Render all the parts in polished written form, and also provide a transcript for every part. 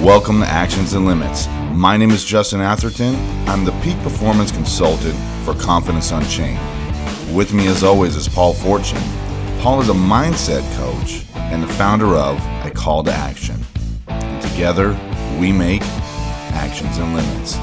Welcome to Actions and Limits. My name is Justin Atherton. I'm the Peak Performance Consultant for Confidence Unchained. With me as always is Paul Fortune. Paul is a mindset coach and the founder of A Call to Action. And together, we make Actions and Limits.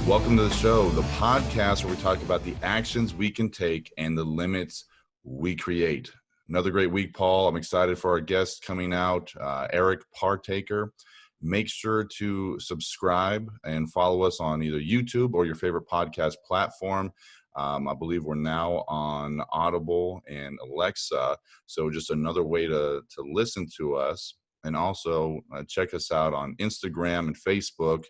Welcome to the show, the podcast where we talk about the actions we can take and the limits we create. Another great week, Paul. I'm excited for our guest coming out, Eric Partaker. Make sure to subscribe and follow us on either YouTube or your favorite podcast platform. I believe we're now on Audible and Alexa, so just another way to listen to us. And also check us out on Instagram and Facebook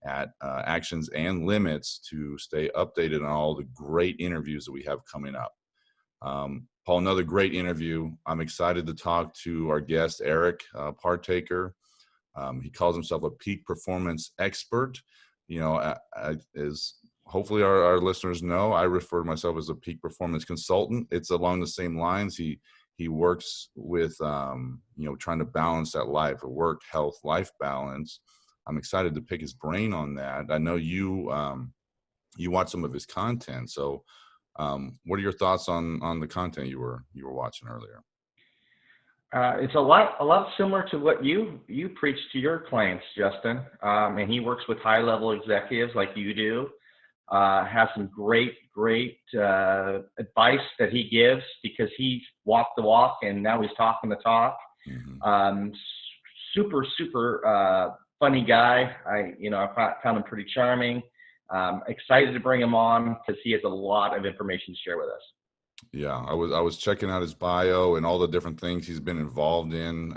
at Actions and Limits to stay updated on all the great interviews that we have coming up. Paul, another great interview. I'm excited to talk to our guest, Eric Partaker. He calls himself a peak performance expert. You know, as hopefully our listeners know, I refer to myself as a peak performance consultant. It's along the same lines. He works with, trying to balance that life, or work, health, life balance. I'm excited to pick his brain on that. I know you watch some of his content. So what are your thoughts on the content you were watching earlier? It's a lot similar to what you preach to your clients, Justin. And he works with high level executives like you do. Has some great advice that he gives because he's walked the walk and now he's talking the talk. Mm-hmm. Super funny guy. I found him pretty charming. Excited to bring him on because he has a lot of information to share with us. Yeah, I was checking out his bio and all the different things he's been involved in.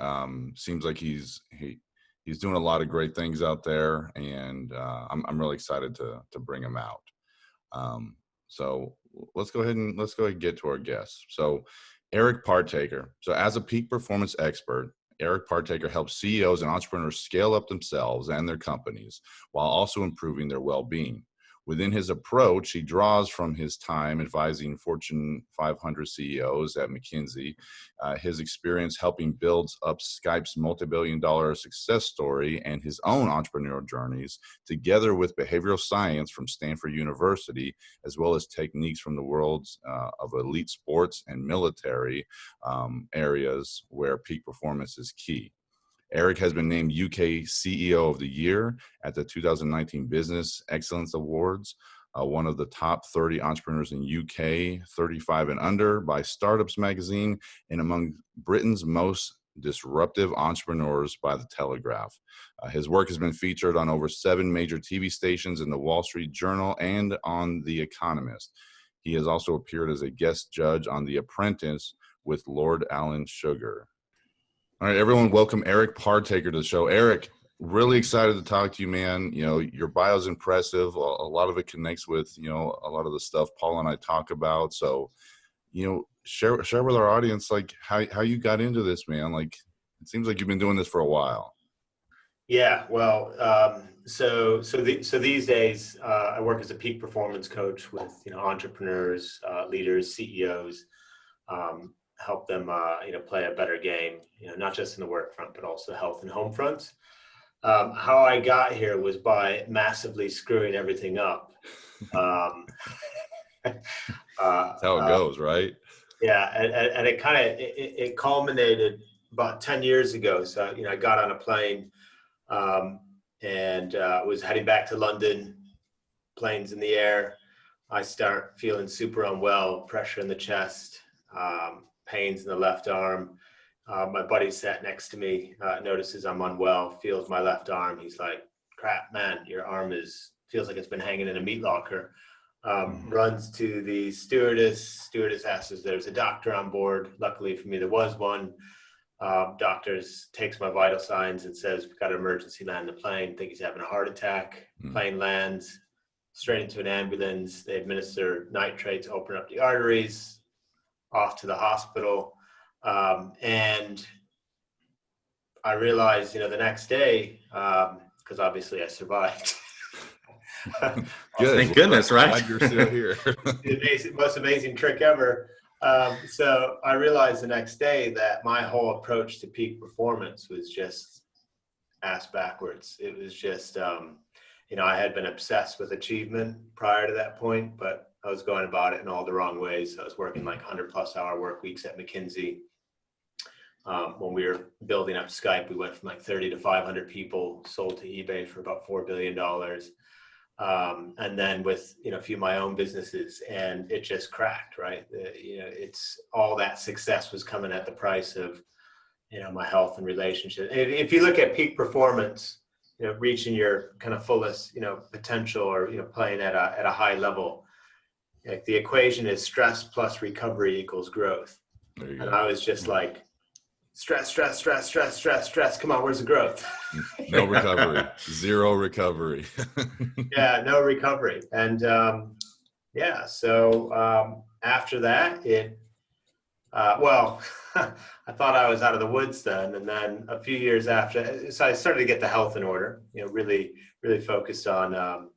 Seems like he's doing a lot of great things out there, and I'm really excited to bring him out. So let's go ahead and get to our guests. So Eric Partaker. So as a peak performance expert, Eric Partaker helps CEOs and entrepreneurs scale up themselves and their companies while also improving their well-being. Within his approach, he draws from his time advising Fortune 500 CEOs at McKinsey, his experience helping build up Skype's multi-billion-dollar success story, and his own entrepreneurial journeys, together with behavioral science from Stanford University, as well as techniques from the worlds of elite sports and military areas where peak performance is key. Eric has been named UK CEO of the Year at the 2019 Business Excellence Awards, one of the top 30 entrepreneurs in UK 35 and under by Startups Magazine, and among Britain's most disruptive entrepreneurs by The Telegraph. His work has been featured on over 7 major TV stations in the Wall Street Journal and on The Economist. He has also appeared as a guest judge on The Apprentice with Lord Alan Sugar. All right, everyone, welcome Eric Partaker to the show. Eric, really excited to talk to you, man. You know, your bio is impressive. A lot of it connects with, a lot of the stuff Paul and I talk about. So, share with our audience, like how you got into this, man. Like, it seems like you've been doing this for a while. Yeah, well, so these days, I work as a peak performance coach with, entrepreneurs, leaders, CEOs, help them, play a better game, not just in the work front, but also health and home fronts. How I got here was by massively screwing everything up. That's how it goes, right? Yeah. And it culminated about 10 years ago. So, I got on a plane and was heading back to London, planes in the air. I start feeling super unwell, pressure in the chest, pains in the left arm. My buddy sat next to me, notices I'm unwell, feels my left arm. He's like, crap, man, your arm feels like it's been hanging in a meat locker. Runs to the stewardess asks if there's a doctor on board. Luckily for me, there was one. Doctors takes my vital signs and says, we've got an emergency land the plane. Think he's having a heart attack. Plane lands. straight into an ambulance. They administer nitrate to open up the arteries, off to the hospital. And I realized, the next day, because obviously I survived. Good. Thank goodness, right? Glad you're still here. The most amazing trick ever. So I realized the next day that my whole approach to peak performance was just ass backwards. It was just, I had been obsessed with achievement prior to that point, but I was going about it in all the wrong ways. I was working like 100+ hour work weeks at McKinsey. When we were building up Skype, we went from like 30 to 500 people, sold to eBay for about $4 billion. And then with, a few of my own businesses, and it just cracked, right? It's all that success was coming at the price of, my health and relationship. If you look at peak performance, reaching your kind of fullest, potential, or, playing at a high level, like the equation is stress plus recovery equals growth. There you And go. I was just like, stress. Come on, where's the growth? No recovery. Zero recovery. Yeah, no recovery. And so after that, I thought I was out of the woods then. And then a few years after, so I started to get the health in order, really, really focused on,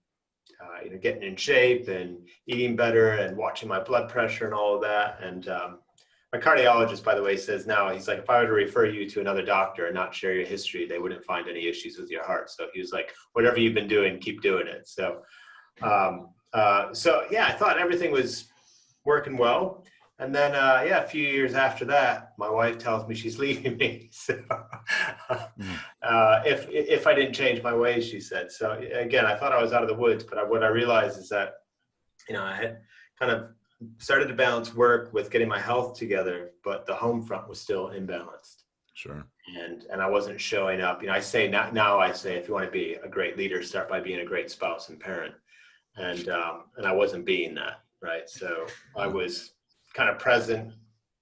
getting in shape and eating better and watching my blood pressure and all of that. And my cardiologist, by the way, says now, he's like, if I were to refer you to another doctor and not share your history, they wouldn't find any issues with your heart. So he was like, whatever you've been doing, keep doing it. So, I thought everything was working well. And then, a few years after that, my wife tells me she's leaving me. So, if I didn't change my ways, she said. So again, I thought I was out of the woods, but what I realized is that, I had kind of started to balance work with getting my health together, but the home front was still imbalanced. Sure. And I wasn't showing up. I say now I say, if you want to be a great leader, start by being a great spouse and parent. And I wasn't being that, right? So I was kind of present.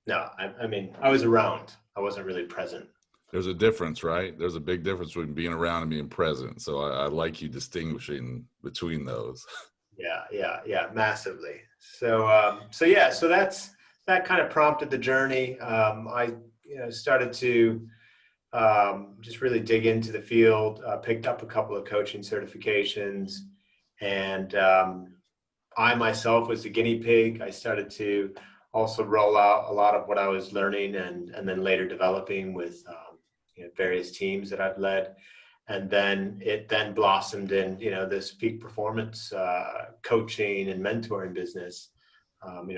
No, I was around. I wasn't really present. There's a difference, right? There's a big difference between being around and being present. So I like you distinguishing between those. Yeah, massively. So that kind of prompted the journey. I started to just really dig into the field, picked up a couple of coaching certifications, and I myself was the guinea pig. I started to also roll out a lot of what I was learning and then later developing with various teams that I've led. And then it blossomed in, this peak performance coaching and mentoring business.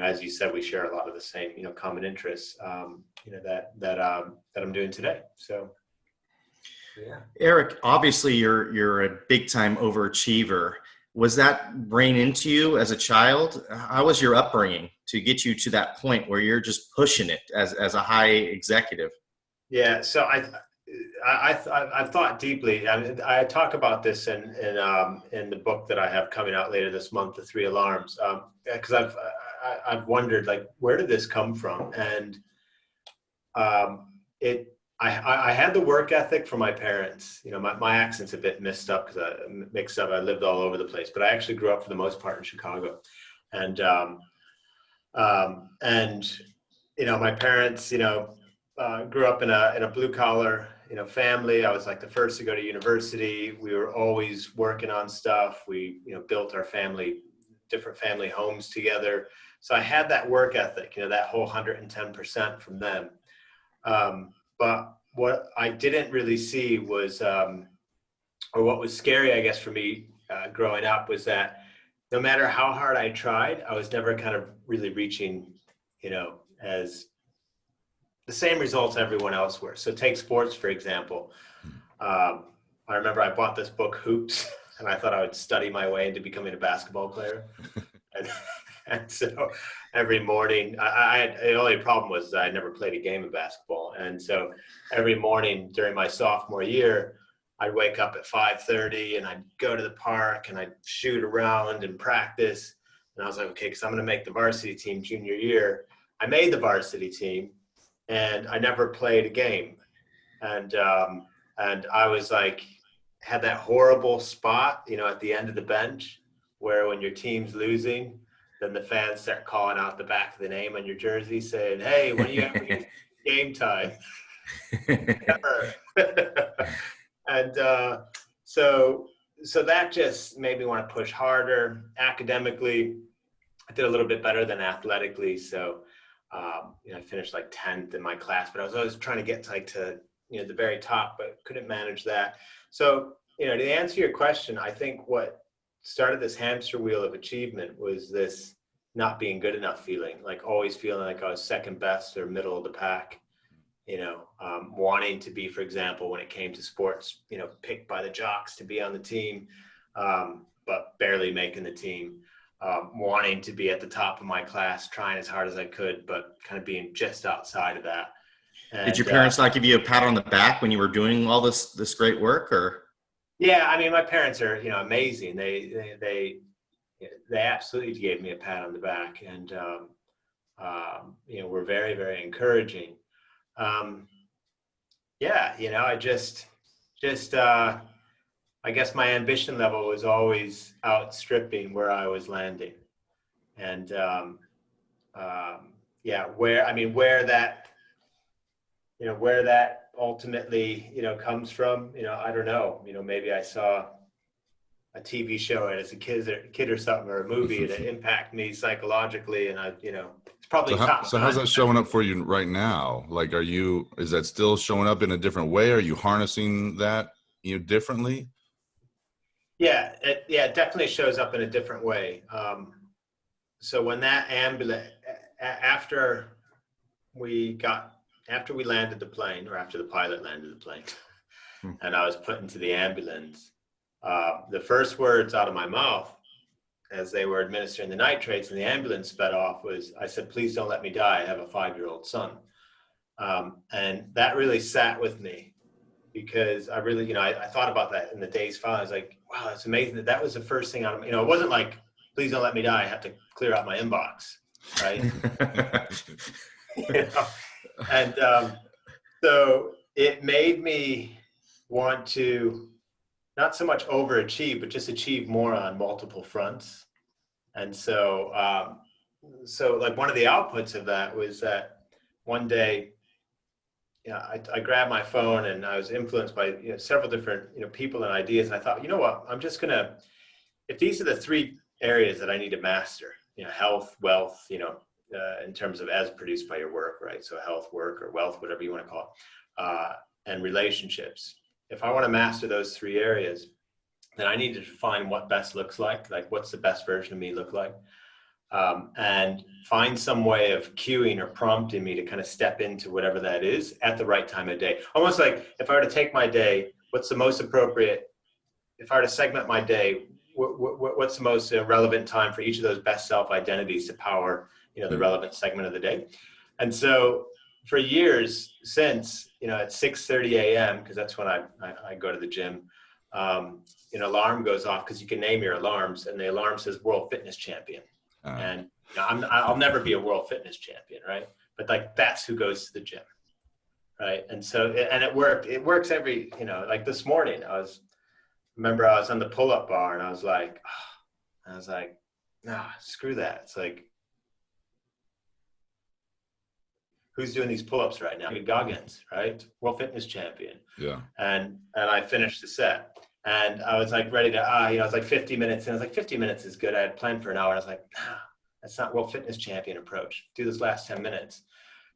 As you said, we share a lot of the same, common interests, that I'm doing today. So, yeah. Eric, obviously you're a big time overachiever. Was that brain into you as a child? How was your upbringing to get you to that point where you're just pushing it as a high executive? Yeah. So I've thought deeply. I talk about this in the book that I have coming out later this month, The 3 Alarms, because I've wondered, like, where did this come from? And I had the work ethic from my parents. My accent's a bit mixed up because I lived all over the place, but I actually grew up for the most part in Chicago, and my parents, grew up in a blue collar, family. I was like the first to go to university. We were always working on stuff. We, built our different family homes together. So I had that work ethic, that whole 110% from them. But what I didn't really see was, or what was scary, I guess, for me growing up, was that no matter how hard I tried, I was never kind of really reaching, as the same results everyone else were. So take sports, for example. I remember I bought this book, Hoops, and I thought I would study my way into becoming a basketball player. And so every morning, the only problem was I never played a game of basketball. And so every morning during my sophomore year, I'd wake up at 5:30 and I'd go to the park and I'd shoot around and practice. And I was like, okay, because I'm going to make the varsity team junior year. I made the varsity team and I never played a game. And I was like, had that horrible spot, at the end of the bench where when your team's losing, then the fans start calling out the back of the name on your jersey saying, hey, when are you ever getting game time? Never. And so that just made me want to push harder. Academically, I did a little bit better than athletically. So, I finished like 10th in my class, but I was always trying to get to the very top, but couldn't manage that. So, to answer your question, I think what started this hamster wheel of achievement was this not being good enough feeling, like always feeling like I was second best or middle of the pack, wanting to be, for example, when it came to sports, picked by the jocks to be on the team, but barely making the team, wanting to be at the top of my class, trying as hard as I could, but kind of being just outside of that. And, did your parents not give you a pat on the back when you were doing all this great work, or? Yeah, I mean, my parents are, amazing. They absolutely gave me a pat on the back, and were very, very encouraging. I guess my ambition level was always outstripping where I was landing, and where that ultimately, comes from, I don't know, maybe I saw a TV show as a kid or something, or a movie, and it impacted me psychologically. And it's probably So how's that showing up for you right now? Like, is that still showing up in a different way? Are you harnessing that, differently? Yeah, it definitely shows up in a different way. So when that ambulance, after we landed the plane, or after the pilot landed the plane, and I was put into the ambulance, the first words out of my mouth as they were administering the nitrates and the ambulance sped off was, I said, please don't let me die. I have a 5-year-old son. And that really sat with me, because I really, I thought about that in the days following. I was like, wow, it's amazing that was the first thing out of me. It wasn't like, please don't let me die. I have to clear out my inbox, right? And so it made me want to not so much overachieve, but just achieve more on multiple fronts. And so, like one of the outputs of that was that one day, I grabbed my phone, and I was influenced by several different people and ideas. And I thought, what, I'm just gonna, if these are the 3 areas that I need to master, health, wealth, in terms of as produced by your work, right? So health, work, or wealth, whatever you want to call it, and relationships. If I want to master those 3 areas, then I need to define what best looks like what's the best version of me look like, and find some way of cueing or prompting me to kind of step into whatever that is at the right time of day. Almost like if I were to take my day, what's the most appropriate, if I were to segment my day, what's the most relevant time for each of those best self identities to power, the relevant segment of the day. And so for years since, at 6:30 a.m., because that's when I go to the gym, an alarm goes off, because you can name your alarms, and the alarm says world fitness champion. And I'll never be a world fitness champion, right? But like, that's who goes to the gym, right? And so, and it worked. It works every, like this morning, I was on the pull-up bar, and I was like, nah, screw that. It's like, who's doing these pull-ups right now? Goggins, right? World fitness champion. Yeah. And I finished the set, and I was like ready to, it's like 50 minutes. And I was like, 50 minutes is good. I had planned for an hour. I was like, nah, that's not world fitness champion approach. Do this last 10 minutes.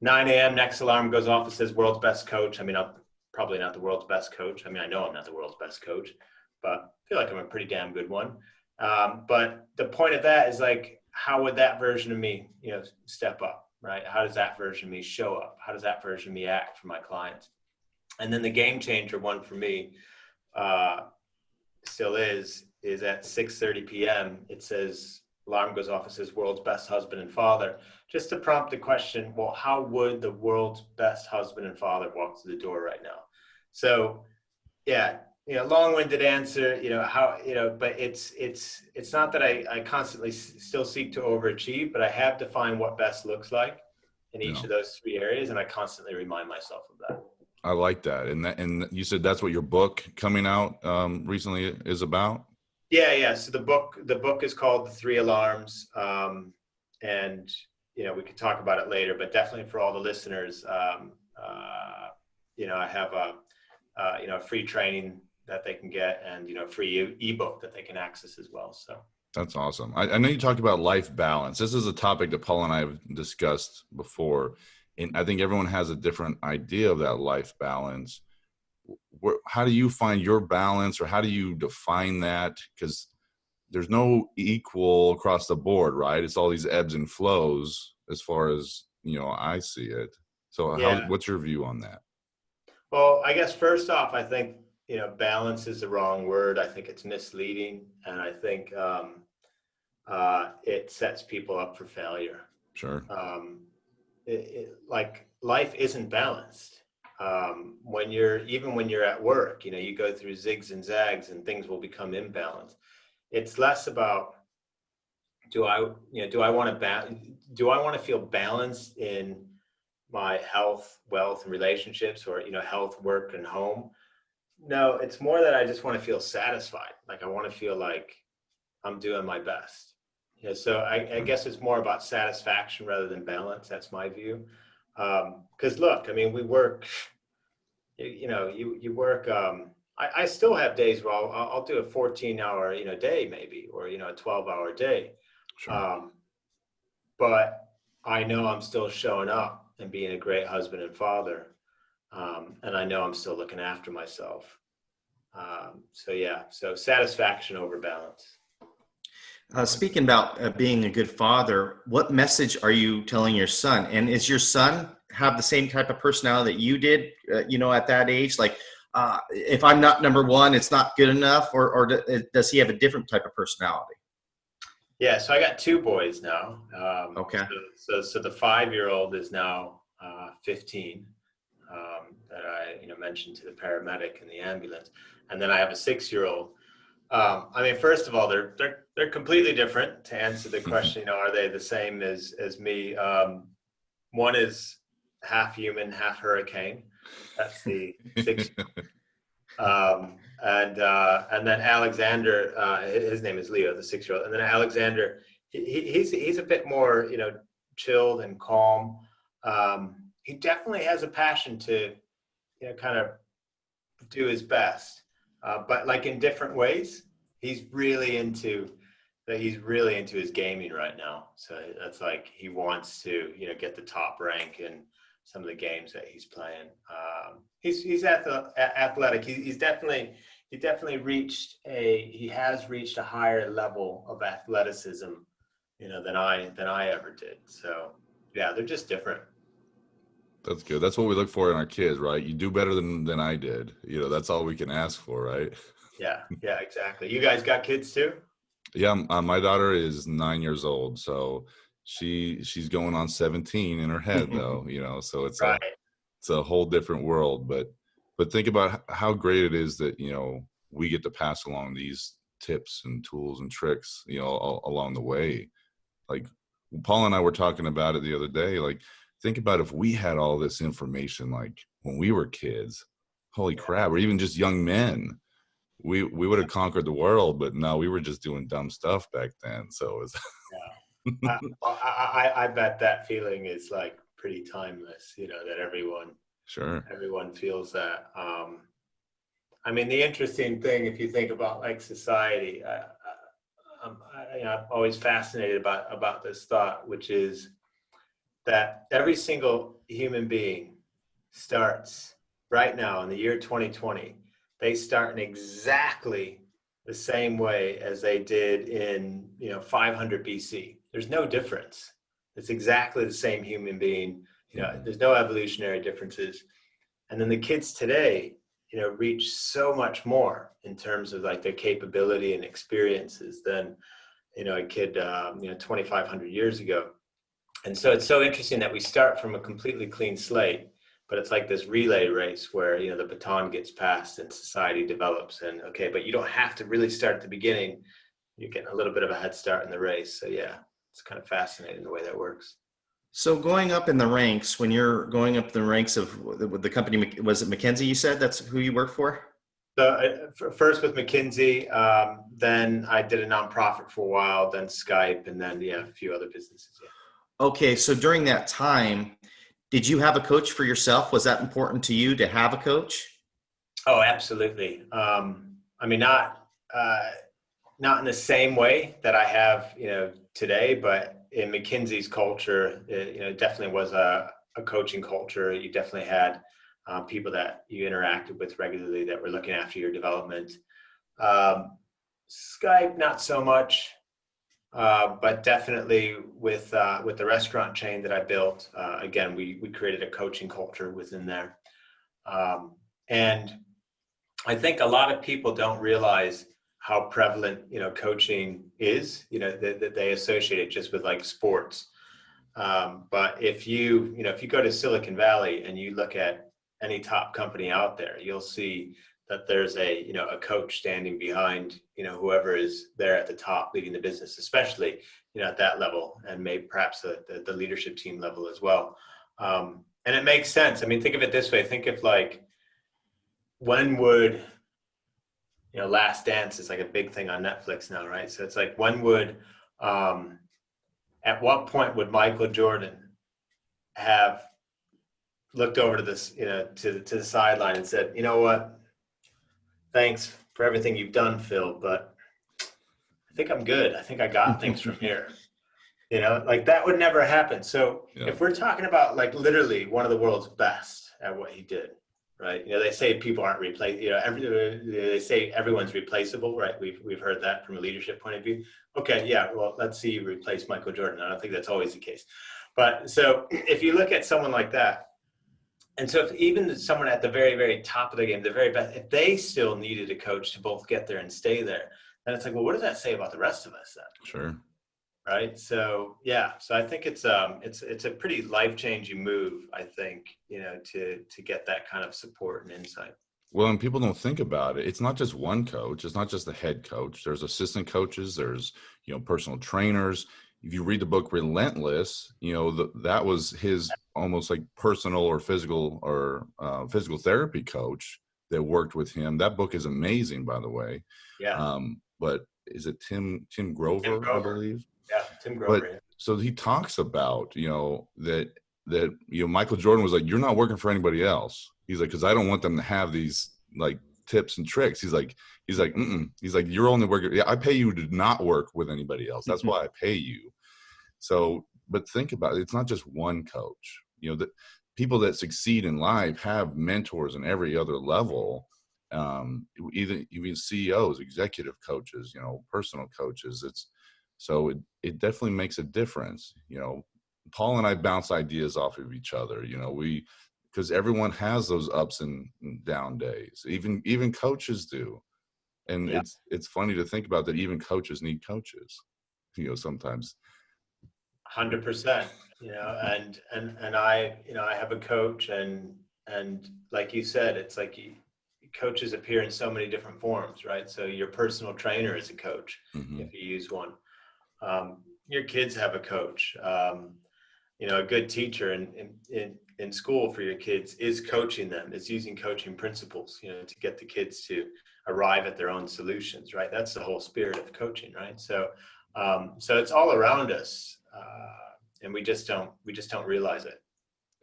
9 a.m. next alarm goes off. It says world's best coach. I mean, I'm probably not the world's best coach. I mean, I know I'm not the world's best coach, but I feel like I'm a pretty damn good one. But the point of that is like, how would that version of me, step up? Right? How does that version of me show up? How does that version of me act for my clients? And then the game changer one for me still is at 6:30 p.m. It says, alarm goes off, it says world's best husband and father, just to prompt the question, well, how would the world's best husband and father walk through the door right now? So yeah, long-winded answer, but it's not that I constantly still seek to overachieve, but I have defined what best looks like in each of those 3 areas. And I constantly remind myself of that. I like that. And you said that's what your book coming out recently is about? Yeah. So the book is called The Three Alarms. And, we could talk about it later, but definitely for all the listeners, I have a free training that they can get, and, a free ebook that they can access as well. So. That's awesome. I know you talked about life balance. This is a topic that Paul and I have discussed before, and I think everyone has a different idea of that life balance. How do you find your balance, or how do you define that? Because there's no equal across the board, right? It's all these ebbs and flows as far as, I see it. So what's your view on that? Well, I guess first off, I think, balance is the wrong word. I think it's misleading. And I think it sets people up for failure. Sure. Like life isn't balanced. When you're at work, you go through zigs and zags and things will become imbalanced. It's less about, do I want to feel balanced in my health, wealth, and relationships, or, health, work, and home? No, it's more that I just want to feel satisfied. Like I want to feel like I'm doing my best. So I guess it's more about satisfaction rather than balance. That's my view. Because look, I mean, we work, you work, I still have days where I'll do a 14-hour, day maybe, or, a 12-hour day. Sure. But I know I'm still showing up and being a great husband and father. And I know I'm still looking after myself. So satisfaction over balance. Speaking about being a good father, what message are you telling your son? And is your son have the same type of personality that you did, at that age? Like, if I'm not number one, it's not good enough, or does he have a different type of personality? Yeah, so I got two boys now. Okay. So the 5-year-old is now 15, that I mentioned to the paramedic in the ambulance, and then I have a 6-year-old. I mean, first of all, they're completely different. To answer the question, are they the same as me? One is half human, half hurricane. That's the 6-year-old. And then Alexander, his name is Leo, the 6-year-old. And then Alexander, he's a bit more, chilled and calm. He definitely has a passion to, kind of do his best, but like in different ways. He's really into his gaming right now. So that's like, he wants to, get the top rank in some of the games that he's playing. He's athletic. He has reached a higher level of athleticism, than I ever did. So yeah, they're just different. That's good. That's what we look for in our kids, right? You do better than I did. That's all we can ask for, right? Yeah, exactly. You guys got kids too? Yeah, my daughter is 9 years old, so she's going on 17 in her head, though. So it's Right. it's a whole different world. But think about how great it is that we get to pass along these tips and tools and tricks, along the way. Like Paul and I were talking about it the other day. Like, think about if we had all this information, like when we were kids. Holy crap! Or even just young men. We would have conquered the world, but no, we were just doing dumb stuff back then. So it's Yeah. I bet that feeling is like pretty timeless, that everyone feels that. I mean, the interesting thing, if you think about like society, I'm always fascinated about this thought, which is that every single human being starts right now in the year 2020. They start in exactly the same way as they did in 500 BC. There's no difference. It's exactly the same human being. There's no evolutionary differences. And then the kids today, reach so much more in terms of like their capability and experiences than a kid 2,500 years ago. And so it's so interesting that we start from a completely clean slate. But it's like this relay race where, the baton gets passed and society develops. And okay, but you don't have to really start at the beginning. You're getting a little bit of a head start in the race. So yeah, it's kind of fascinating the way that works. So going up in the ranks, when you're going up the ranks of the company, was it McKinsey you said that's who you work for? So first with McKinsey, then I did a nonprofit for a while, then Skype, and then a few other businesses. Yeah. Okay, so during that time, did you have a coach for yourself? Was that important to you to have a coach? Oh, absolutely. I mean, not in the same way that I have, today, but in McKinsey's culture, it definitely was a coaching culture. You definitely had people that you interacted with regularly that were looking after your development. Skype, not so much, but definitely with the restaurant chain that I built. Again, we created a coaching culture within there, and I think a lot of people don't realize how prevalent, coaching is, that they associate it just with like sports. But if you go to Silicon Valley and you look at any top company out there, you'll see that there's a coach standing behind, whoever is there at the top leading the business, especially, at that level, and maybe perhaps the leadership team level as well. And it makes sense. I mean, think of it this way. Think of like, when would, Last Dance is like a big thing on Netflix now, right? So it's like, when would, at what point would Michael Jordan have looked over to this, to the sideline and said, "You know what? Thanks for everything you've done, Phil, but I think I'm good. I think I got things from here." Like that would never happen. So if we're talking about like literally one of the world's best at what he did, right? They say people aren't replaced. They say everyone's replaceable, right? We've heard that from a leadership point of view. Okay, yeah. Well, let's see you replace Michael Jordan. I don't think that's always the case. But so if you look at someone like that, and so if even someone at the very, very top of the game, the very best, if they still needed a coach to both get there and stay there, then it's like, well, what does that say about the rest of us then? Sure. Right. So so I think it's a pretty life-changing move, I think, to get that kind of support and insight. Well, and people don't think about it. It's not just one coach. It's not just the head coach. There's assistant coaches. There's, personal trainers. If you read the book Relentless, that was his almost like personal or physical therapy coach that worked with him. That book is amazing, by the way. Yeah. But is it Tim Grover, I believe? Yeah, Tim Grover. But so he talks about, that Michael Jordan was like, "You're not working for anybody else." He's like, "Because I don't want them to have these like tips and tricks." He's like, "Mm-mm." He's like, "You're only working. Yeah, I pay you to not work with anybody else. That's why I pay you." So, but think about it. It's not just one coach. The people that succeed in life have mentors in every other level. Even CEOs, executive coaches, personal coaches. So it definitely makes a difference. Paul and I bounce ideas off of each other. Because everyone has those ups and down days. Even coaches do. And it's funny to think about that even coaches need coaches, sometimes. 100%, and I have a coach and like you said, it's like coaches appear in so many different forms, right? So your personal trainer is a coach, if you use one. Your kids have a coach. A good teacher in school for your kids is coaching them, is using coaching principles, to get the kids to arrive at their own solutions, right? That's the whole spirit of coaching, right? So it's all around us, and we just don't realize it.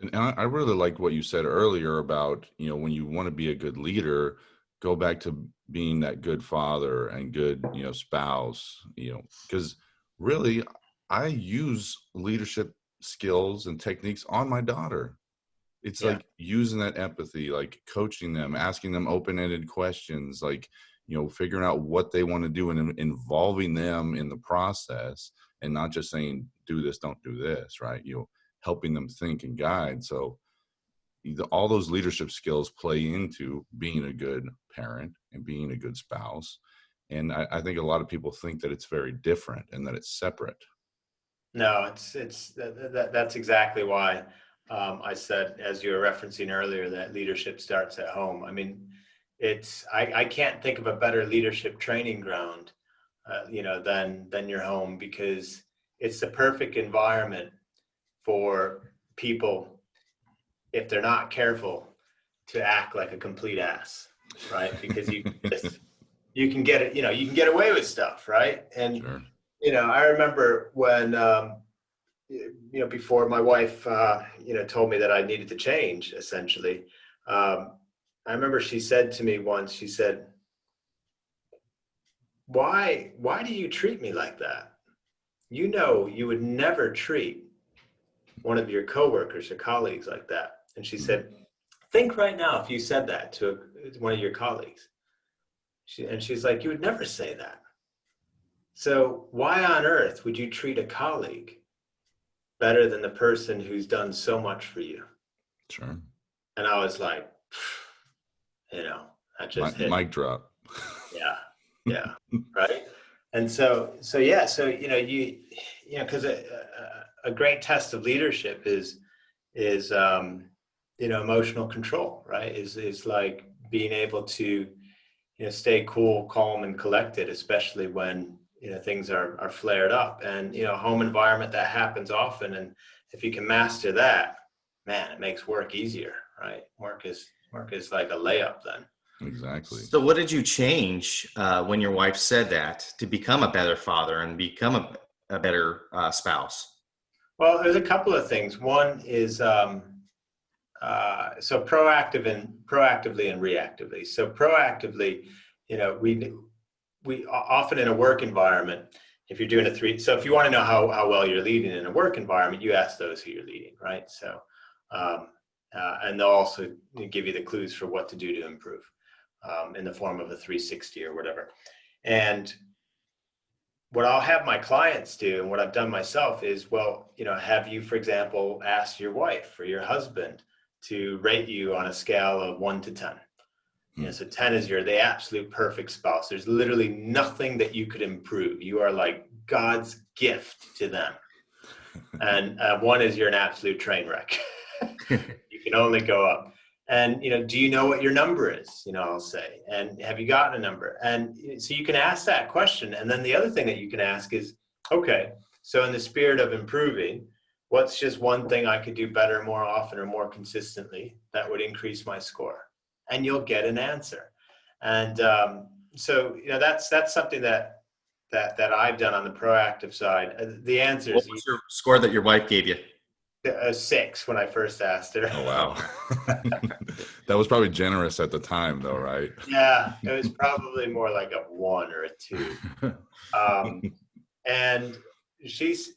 And I really like what you said earlier about, when you want to be a good leader, go back to being that good father and good, spouse, because really I use leadership skills and techniques on my daughter. It's like using that empathy, like coaching them, asking them open-ended questions, like, figuring out what they want to do and involving them in the process, and not just saying, do this, don't do this, right? Helping them think and guide. So all those leadership skills play into being a good parent and being a good spouse. And I think a lot of people think that it's very different and that it's separate. No, that's exactly why I said, as you were referencing earlier, that leadership starts at home. I mean, I can't think of a better leadership training ground, than your home, because it's the perfect environment for people, if they're not careful, to act like a complete ass, right? Because you can get it, you can get away with stuff, right? And Sure. I remember when before my wife told me that I needed to change, essentially. I remember she said to me once, she said, why do you treat me like that? You would never treat one of your coworkers or colleagues like that. And she said, think right now if you said that to one of your colleagues. She's like, you would never say that. So why on earth would you treat a colleague better than the person who's done so much for you? Sure. And I was like, that just hit. Mic drop. Yeah, right. And so because a great test of leadership is emotional control, right? Is like being able to stay cool, calm, and collected, especially when things are flared up. And home environment, that happens often, and if you can master that, man, it makes work easier, right? Work is like a layup then. Exactly. So what did you change when your wife said that to become a better father and become a better spouse? Well, there's a couple of things. One is so proactively and reactively. So proactively, we often in a work environment, if you're doing so if you want to know how well you're leading in a work environment, you ask those who you're leading, right? So, and they'll also give you the clues for what to do to improve in the form of a 360 or whatever. And what I'll have my clients do, and what I've done myself is, have you, for example, asked your wife or your husband to rate you on a scale of 1 to 10? So 10 is the absolute perfect spouse. There's literally nothing that you could improve. You are like God's gift to them. And 1 is you're an absolute train wreck. You can only go up. And, do you know what your number is? I'll say, and have you gotten a number? And so you can ask that question. And then the other thing that you can ask is, okay, so in the spirit of improving, what's just one thing I could do better more often or more consistently that would increase my score? And you'll get an answer. And so, that's something that I've done on the proactive side. The answer is, what was your score that your wife gave you? a 6 when I first asked her. Oh, wow. That was probably generous at the time, though, right? Yeah, it was probably more like a 1 or a 2. And she's,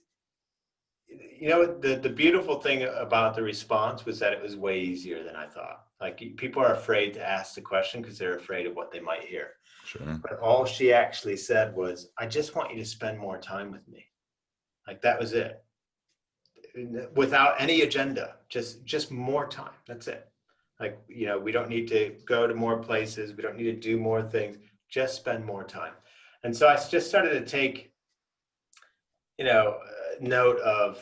the beautiful thing about the response was that it was way easier than I thought. Like, people are afraid to ask the question because they're afraid of what they might hear. Sure. But all she actually said was, I just want you to spend more time with me. Like, that was it. Without any agenda, just more time. That's it. Like, we don't need to go to more places. We don't need to do more things. Just spend more time. And so I just started to take, note of,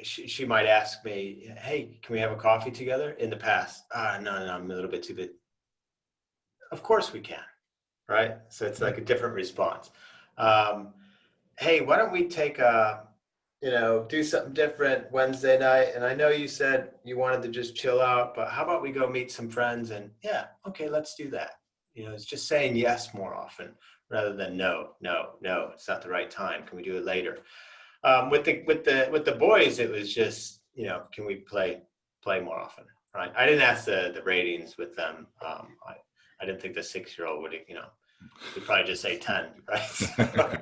she might ask me, hey, can we have a coffee together? In the past, no, I'm a little bit too busy. Of course we can, right? So it's like a different response. Hey, why don't we take do something different Wednesday night? And I know you said you wanted to just chill out, but how about we go meet some friends? And yeah, okay, let's do that. It's just saying yes more often rather than no, it's not the right time. Can we do it later? With the boys, it was just, can we play more often, right? I didn't ask the ratings with them. I didn't think the 6-year-old would, we'd probably just say 10, right?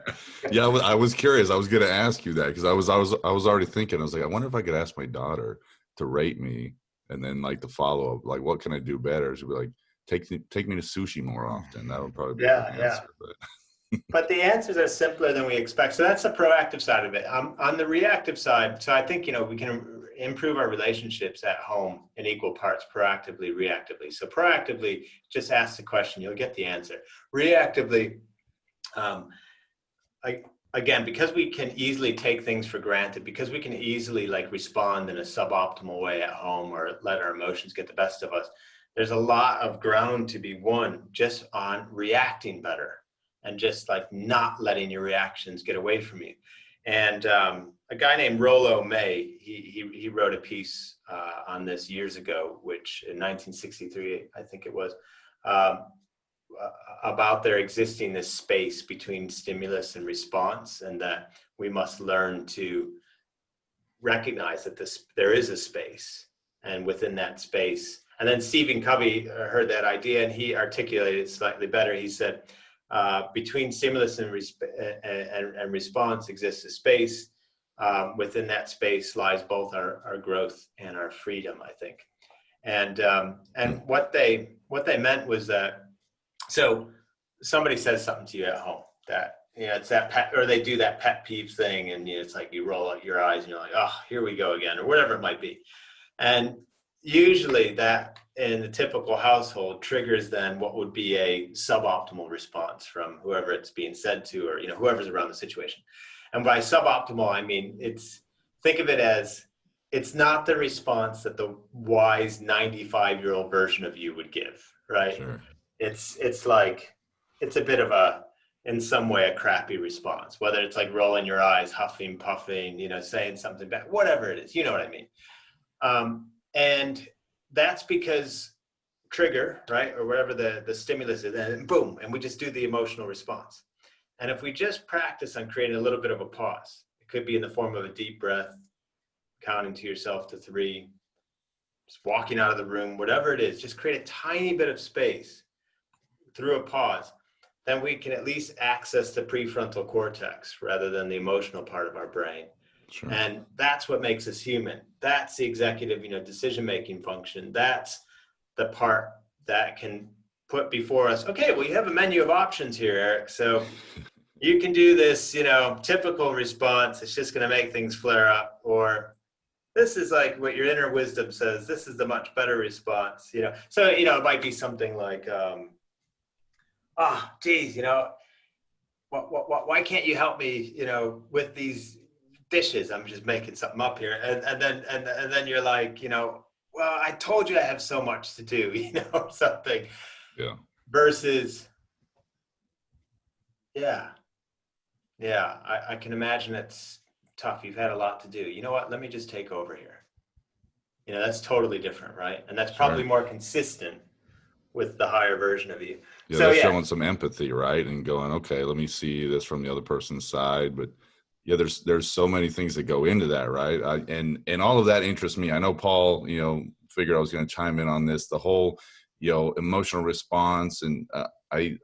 Yeah, I was curious. I was going to ask you that because I was already thinking. I was like, I wonder if I could ask my daughter to rate me, and then like the follow up, like, what can I do better? She'd be like, take me to sushi more often. That would probably be the answer. But the answers are simpler than we expect. So that's the proactive side of it. On the reactive side, so I think, we can improve our relationships at home in equal parts, proactively, reactively. So proactively, just ask the question, you'll get the answer. Reactively, again, because we can easily take things for granted, because we can easily respond in a suboptimal way at home or let our emotions get the best of us, there's a lot of ground to be won just on reacting better. And just not letting your reactions get away from you. And a guy named Rollo May, he wrote a piece on this years ago, which in 1963, I think it was. about there existing this space between stimulus and response, and that we must learn to recognize that there is a space, and within that space. And then Stephen Covey heard that idea, and he articulated it slightly better. He said, between stimulus and response exists a space. Within that space lies both our growth and our freedom, I think. And what they meant was that, so somebody says something to you at home that, it's that pet, or they do that pet peeve thing, and it's like you roll out your eyes and you're like, oh, here we go again, or whatever it might be. And usually that in the typical household triggers then what would be a suboptimal response from whoever it's being said to, or whoever's around the situation. And by suboptimal, I mean, think of it as, it's not the response that the wise 95-year-old version of you would give, right? Sure. It's like, it's a bit of a, in some way, a crappy response, whether it's like rolling your eyes, huffing, puffing, saying something bad, whatever it is, you know what I mean? And that's because trigger, right? Or whatever the stimulus is, and boom, and we just do the emotional response. And if we just practice on creating a little bit of a pause, it could be in the form of a deep breath, counting to yourself to 3, just walking out of the room, whatever it is, just create a tiny bit of space through a pause, then we can at least access the prefrontal cortex rather than the emotional part of our brain. Sure. And that's what makes us human. That's the executive, decision-making function. That's the part that can put before us, okay, well, you have a menu of options here, Eric. So you can do this, typical response. It's just going to make things flare up. Or this is like what your inner wisdom says. This is the much better response, So, it might be something like, geez, why can't you help me, with these dishes? I'm just making something up here. And then you're like, well, I told you I have so much to do, something. Yeah. Versus, I can imagine it's tough. You've had a lot to do. You know what? Let me just take over here. That's totally different, right? And that's probably more consistent with the higher version of you. Yeah, so, they're showing some empathy, right? And going, okay, let me see this from the other person's side. But yeah, there's so many things that go into that, right? And all of that interests me. I know Paul, figured I was going to chime in on this, the whole, emotional response. And I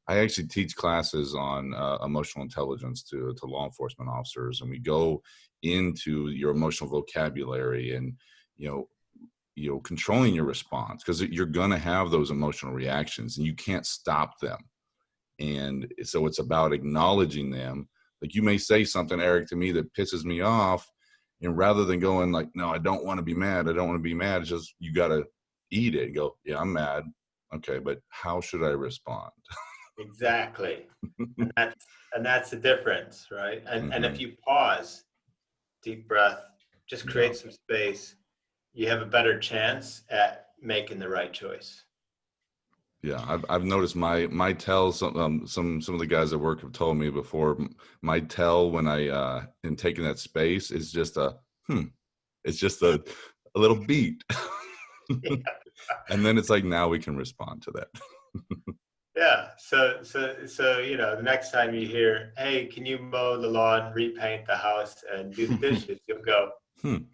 actually teach classes on emotional intelligence to law enforcement officers, and we go into your emotional vocabulary and, controlling your response, because you're going to have those emotional reactions and you can't stop them. And so it's about acknowledging them. Like, you may say something, Eric, to me that pisses me off, and rather than going like, no, I don't want to be mad, it's just, you got to eat it and go, yeah, I'm mad. Okay, but how should I respond? Exactly. and that's the difference, right? And if you pause, deep breath, just create some space, you have a better chance at making the right choice. Yeah, I've noticed my tell, some of the guys at work have told me before, my tell when I am taking that space is just it's just a little beat. And then it's like, now we can respond to that. Yeah. So the next time you hear, hey, can you mow the lawn, repaint the house, and do the dishes, you'll go, and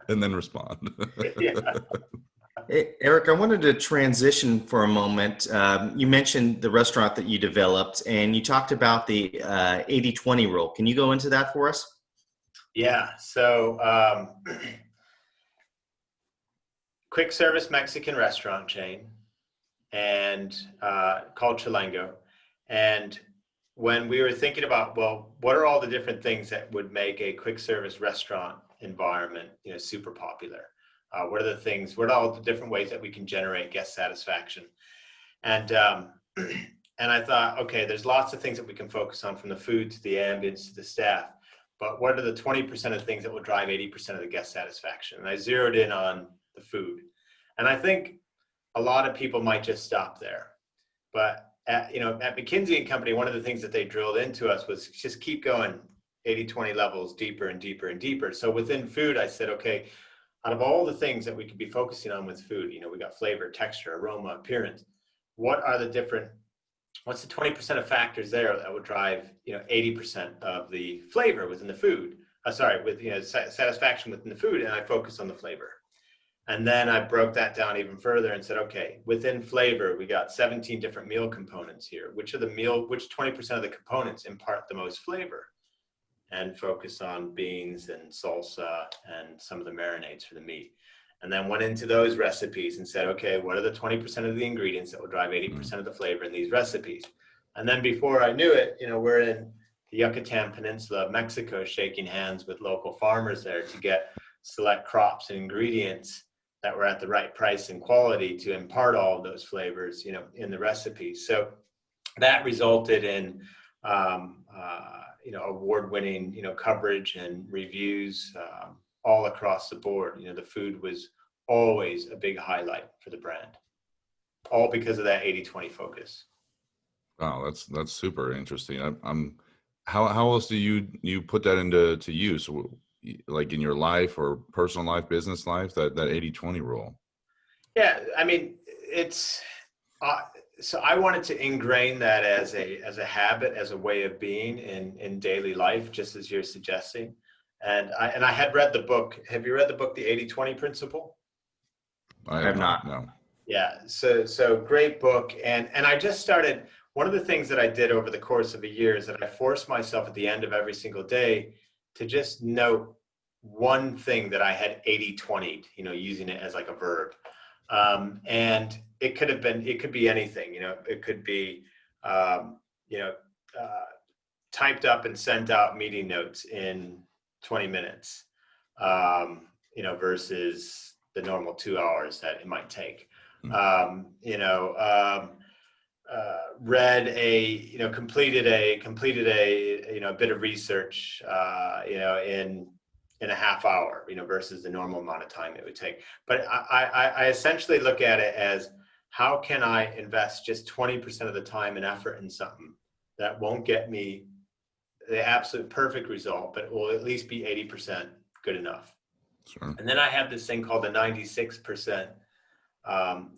then respond. Yeah. Hey, Eric, I wanted to transition for a moment. You mentioned the restaurant that you developed, and you talked about the 80-20 rule. Can you go into that for us? Yeah. So quick service Mexican restaurant chain, and called Chilango. And when we were thinking about, well, what are all the different things that would make a quick service restaurant environment, super popular? What are all the different ways that we can generate guest satisfaction? And I thought, okay, there's lots of things that we can focus on, from the food to the ambience to the staff. But what are the 20% of things that will drive 80% of the guest satisfaction? And I zeroed in on the food. And I think a lot of people might just stop there. But at McKinsey & Company, one of the things that they drilled into us was just keep going 80-20 levels deeper and deeper and deeper. So within food, I said, okay, out of all the things that we could be focusing on with food, we got flavor, texture, aroma, appearance. What's the 20% of factors there that would drive, 80% of the flavor within the food? Satisfaction within the food, and I focus on the flavor. And then I broke that down even further and said, okay, within flavor, we got 17 different meal components here. Which 20% of the components impart the most flavor? And focus on beans and salsa and some of the marinades for the meat. And then went into those recipes and said, okay, what are the 20% of the ingredients that will drive 80% of the flavor in these recipes? And then before I knew it, we're in the Yucatan Peninsula of Mexico, shaking hands with local farmers there to get select crops and ingredients that were at the right price and quality to impart all of those flavors, in the recipes. So that resulted in, award-winning, coverage and reviews all across the board. The food was always a big highlight for the brand, all because of that 80-20 focus. Wow, that's super interesting. How else do you put that into use, like in your life or personal life, business life, that 80-20 rule? Yeah, I mean, it's so I wanted to ingrain that as a habit, as a way of being in daily life, just as you're suggesting. And I had read the book. Have you read the book, The 80-20 Principle? I have not. No. Yeah. So great book. And I just started. One of the things that I did over the course of a year is that I forced myself at the end of every single day to just note one thing that I had 80-20'd, using it as like a verb. And it could be anything, it could be, typed up and sent out meeting notes in 20 minutes, versus the normal 2 hours that it might take. Read completed a bit of research, in a half hour, versus the normal amount of time it would take. But I essentially look at it as, how can I invest just 20% of the time and effort in something that won't get me the absolute perfect result, but will at least be 80% good enough. Sure. And then I have this thing called the 96%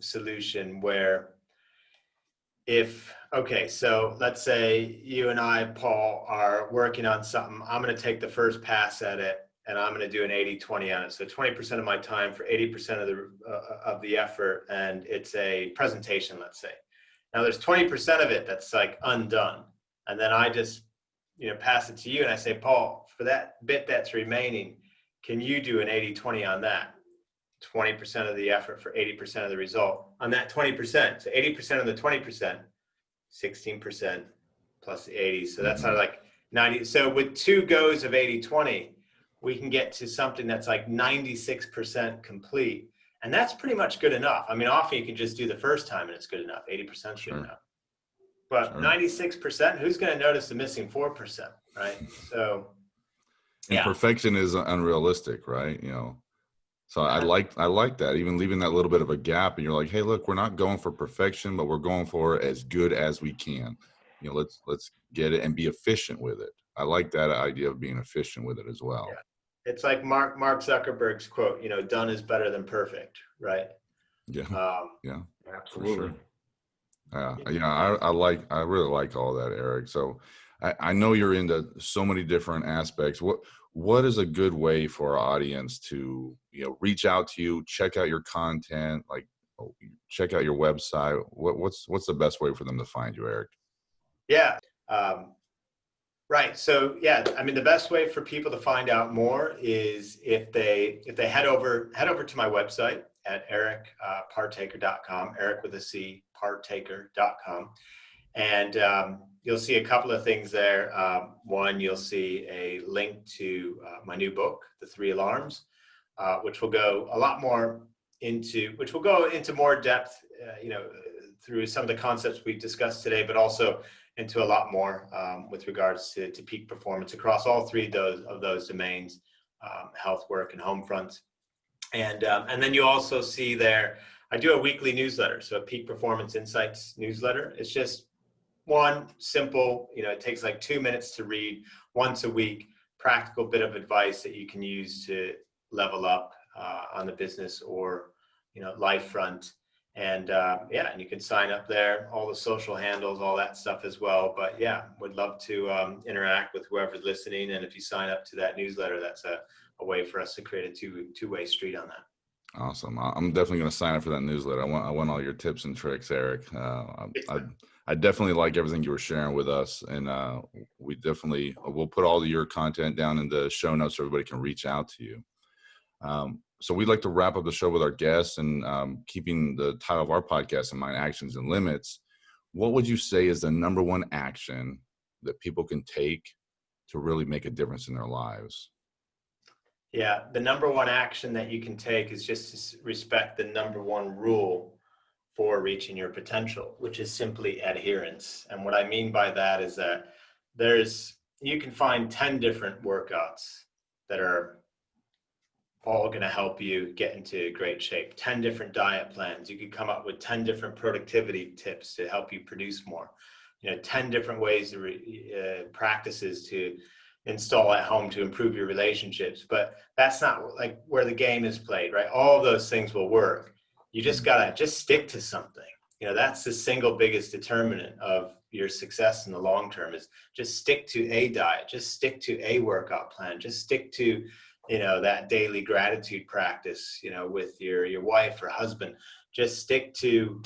solution, where so let's say you and I, Paul, are working on something. I'm going to take the first pass at it, and I'm going to do an 80-20 on it. So 20% of my time for 80% of the effort, and it's a presentation, let's say. Now there's 20% of it that's like undone. And then I just, pass it to you and I say, Paul, for that bit that's remaining, can you do an 80-20 on that? 20% of the effort for 80% of the result on that 20%. So 80% of the 20%, 16% plus the 80. So that's how like 90. So with 2 goes of 80-20, we can get to something that's like 96% complete. And that's pretty much good enough. I mean, often you can just do the first time and it's good enough. 80% is good enough. But 96%, who's going to notice the missing 4%, right? So, and perfection is unrealistic, right? So I like that, even leaving that little bit of a gap, and you're like, hey, look, we're not going for perfection, but we're going for as good as we can. Let's get it and be efficient with it. I like that idea of being efficient with it as well. Yeah. It's like Mark Zuckerberg's quote, done is better than perfect, right? Yeah. Yeah. Absolutely. Sure. I really like all that, Eric. So I know you're into so many different aspects. What is a good way for our audience to, reach out to you, check out your content, like check out your website? What's the best way for them to find you, Eric? Yeah. Right. So the best way for people to find out more is if they head over to my website at ericpartaker.com, Eric with a C, partaker.com. And you'll see a couple of things there. One, you'll see a link to my new book, The 3 Alarms, which will go into more depth, through some of the concepts we've discussed today, but also into a lot more with regards to peak performance across all 3 of those domains, health, work, and home fronts. And then you also see there, I do a weekly newsletter, so a Peak Performance Insights newsletter. It's just one simple, it takes like 2 minutes to read once a week, practical bit of advice that you can use to level up on the business or, life front. And and you can sign up there, all the social handles, all that stuff as well. But yeah, would love to interact with whoever's listening. And if you sign up to that newsletter, that's a way for us to create a two-way street on that. Awesome. I'm definitely going to sign up for that newsletter. I want all your tips and tricks, Eric. I definitely like everything you were sharing with us, and we'll put all of your content down in the show notes so everybody can reach out to you. So we'd like to wrap up the show with our guests, and keeping the title of our podcast in mind, Actions and Limits. What would you say is the number one action that people can take to really make a difference in their lives? Yeah, the number one action that you can take is just to respect the number one rule for reaching your potential, which is simply adherence. And what I mean by that is that you can find 10 different workouts that are all going to help you get into great shape. 10 different diet plans. You could come up with 10 different productivity tips to help you produce more. 10 different ways practices to install at home to improve your relationships. But that's not like where the game is played, right? All of those things will work. You just gotta stick to something. That's the single biggest determinant of your success in the long term, is just stick to a diet, just stick to a workout plan, just stick to that daily gratitude practice, with your wife or husband. Just stick to,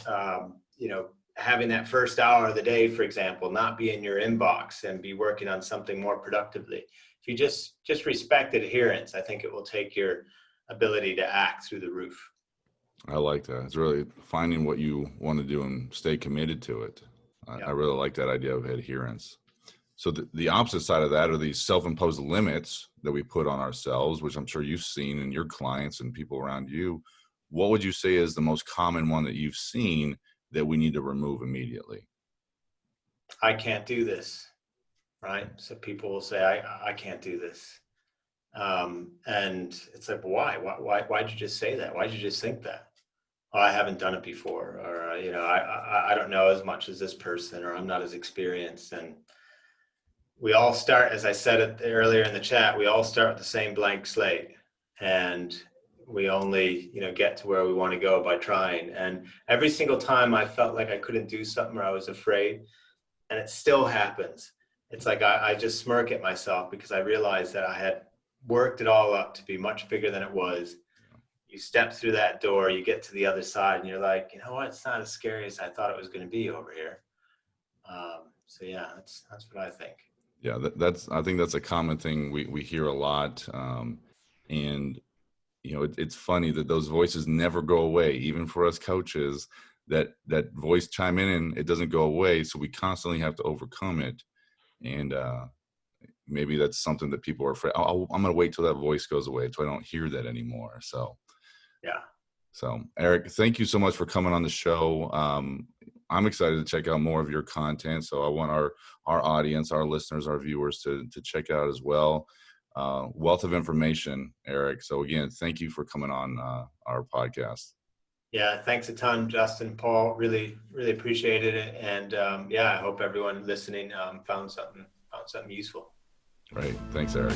having that first hour of the day, for example, not be in your inbox and be working on something more productively. If you just respect adherence, I think it will take your ability to act through the roof. I like that. It's really finding what you want to do and stay committed to it. I really like that idea of adherence. So the opposite side of that are these self-imposed limits that we put on ourselves, which I'm sure you've seen in your clients and people around you. What would you say is the most common one that you've seen that we need to remove immediately? I can't do this, right? So people will say, I can't do this. And it's like, why'd you just say that? Why'd you just think that? Oh, I haven't done it before, or, I don't know as much as this person, or I'm not as experienced. And we all start, as I said earlier in the chat, we all start with the same blank slate, and we only, get to where we want to go by trying. And every single time I felt like I couldn't do something, or I was afraid, and it still happens. It's like I just smirk at myself, because I realized that I had worked it all up to be much bigger than it was. You step through that door, you get to the other side, and you're like, you know what? It's not as scary as I thought it was going to be over here. So yeah, that's what I think. Yeah, I think that's a common thing we hear a lot. And it's funny that those voices never go away, even for us coaches. That voice chime in and it doesn't go away, so we constantly have to overcome it. And maybe that's something that people are afraid. I'm going to wait till that voice goes away, so I don't hear that anymore. So yeah. So Eric, thank you so much for coming on the show. I'm excited to check out more of your content. So I want our audience, our listeners, our viewers to check out as well. Wealth of information, Eric. So again, thank you for coming on our podcast. Yeah, thanks a ton, Justin, Paul. Really, really appreciated it. And I hope everyone listening found something useful. Great. Thanks, Eric.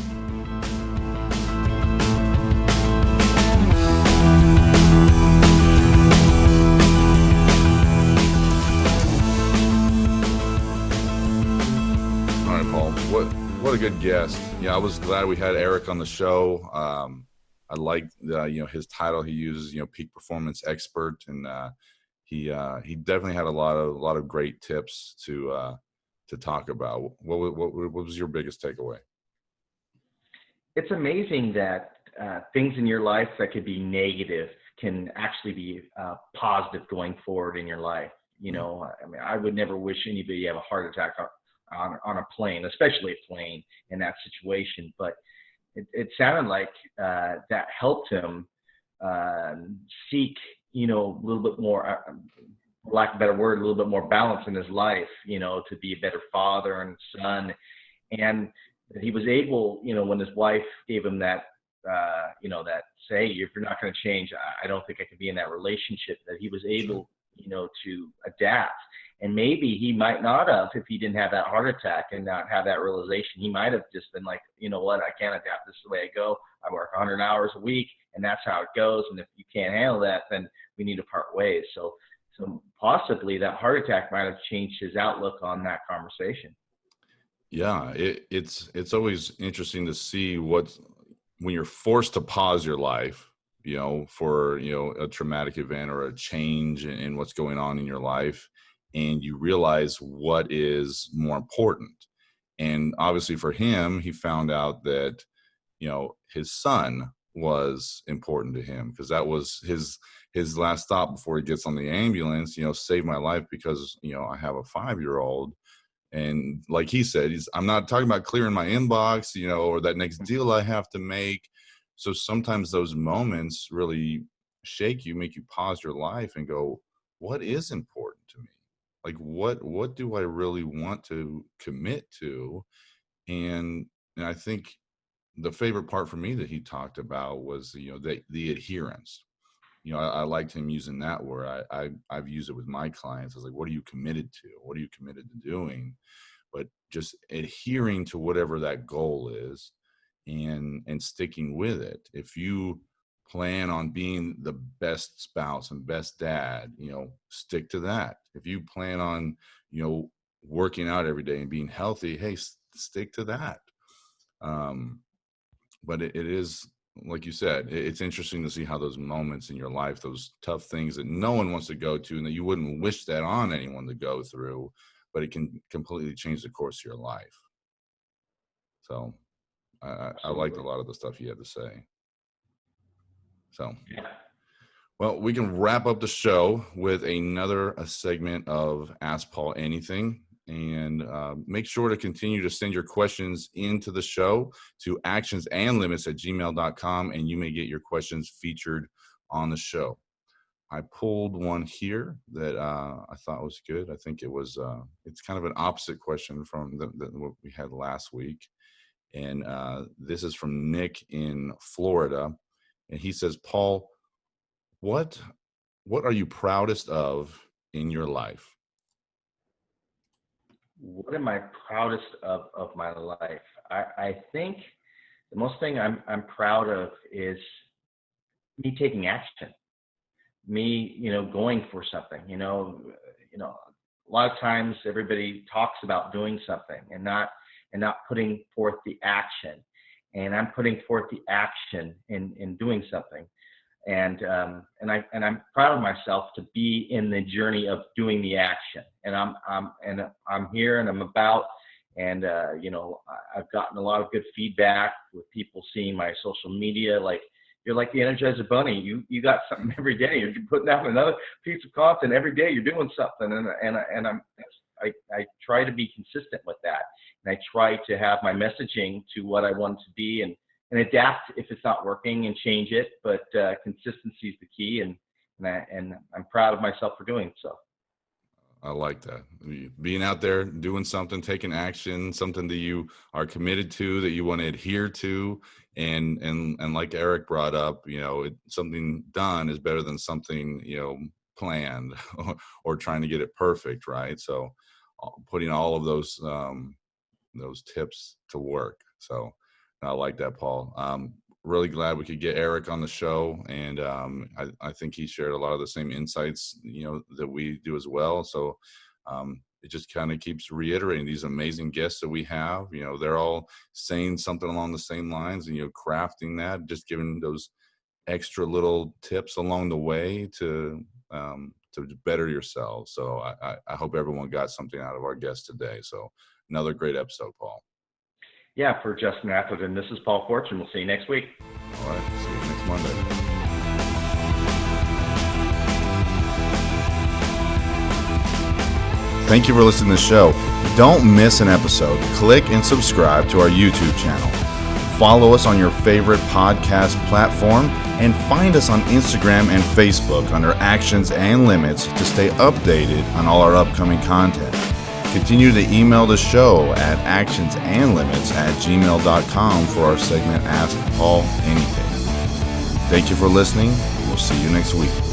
All right, Paul. What a good guest. Yeah, I was glad we had Eric on the show. I like his title he uses, peak performance expert, and he definitely had a lot of great tips to talk about. What was your biggest takeaway? It's amazing that things in your life that could be negative can actually be positive going forward in your life. I would never wish anybody to have a heart attack on a plane, especially a plane in that situation. But it sounded like that helped him seek, a little bit more, for lack of a better word, a little bit more balance in his life, to be a better father and son. And he was able, when his wife gave him that, that say, if you're not going to change, I don't think I can be in that relationship, that he was able, to adapt. And maybe he might not have, if he didn't have that heart attack and not have that realization, he might have just been like, you know what, I can't adapt. This is the way I go. I work 100 hours a week, and that's how it goes. And if you can't handle that, then we need to part ways. So possibly that heart attack might have changed his outlook on that conversation. Yeah, it's always interesting to see when you're forced to pause your life, for, a traumatic event or a change in what's going on in your life, and you realize what is more important. And obviously for him, he found out that, his son was important to him, because that was his last stop before he gets on the ambulance. Saved my life because, I have a 5-year-old. And like he said, I'm not talking about clearing my inbox, or that next deal I have to make. So sometimes those moments really shake you, make you pause your life and go, what is important to me? Like, what do I really want to commit to? And I think the favorite part for me that he talked about was, the adherence. I liked him using that word. I've used it with my clients. I was like, what are you committed to? What are you committed to doing? But just adhering to whatever that goal is, and sticking with it. If you plan on being the best spouse and best dad, stick to that. If you plan on, working out every day and being healthy, hey, stick to that. But it is, like you said, it's interesting to see how those moments in your life, those tough things that no one wants to go to and that you wouldn't wish that on anyone to go through, but it can completely change the course of your life. So I liked a lot of the stuff he had to say. So, well, we can wrap up the show with another segment of Ask Paul Anything. And make sure to continue to send your questions into the show to actionsandlimits@gmail.com, and you may get your questions featured on the show. I pulled one here that I thought was good. I think it's kind of an opposite question from what we had last week. And this is from Nick in Florida. And he says, Paul, what are you proudest of in your life? What am I proudest of my life? I think the most thing I'm proud of is me taking action, me, going for something. A lot of times everybody talks about doing something and not putting forth the action. And I'm putting forth the action in doing something. And I'm proud of myself to be in the journey of doing the action. And I'm here and I'm about, and I've gotten a lot of good feedback with people seeing my social media. Like, you're like the Energizer Bunny. You got something every day. You're putting out another piece of content every day. You're doing something, and I try to be consistent with that. And I try to have my messaging to what I want it to be, and adapt if it's not working and change it. But consistency is the key, and I'm proud of myself for doing so. I like that. Being out there, doing something, taking action, something that you are committed to, that you want to adhere to. And like Eric brought up, something done is better than something, planned or trying to get it perfect. Right. So putting all of those tips to work. So I like that, Paul. Really glad we could get Eric on the show, and I think he shared a lot of the same insights, that we do as well. So it just kind of keeps reiterating these amazing guests that we have. They're all saying something along the same lines, and crafting that, just giving those extra little tips along the way to better yourselves. So I hope everyone got something out of our guest today. So another great episode, Paul. Yeah, for Justin Atherton, this is Paul Fortune. We'll see you next week. All right, see you next Monday. Thank you for listening to the show. Don't miss an episode. Click and subscribe to our YouTube channel. Follow us on your favorite podcast platform, and find us on Instagram and Facebook under Actions and Limits to stay updated on all our upcoming content. Continue to email the show at actionsandlimits@gmail.com for our segment Ask Paul Anything. Thank you for listening. We'll see you next week.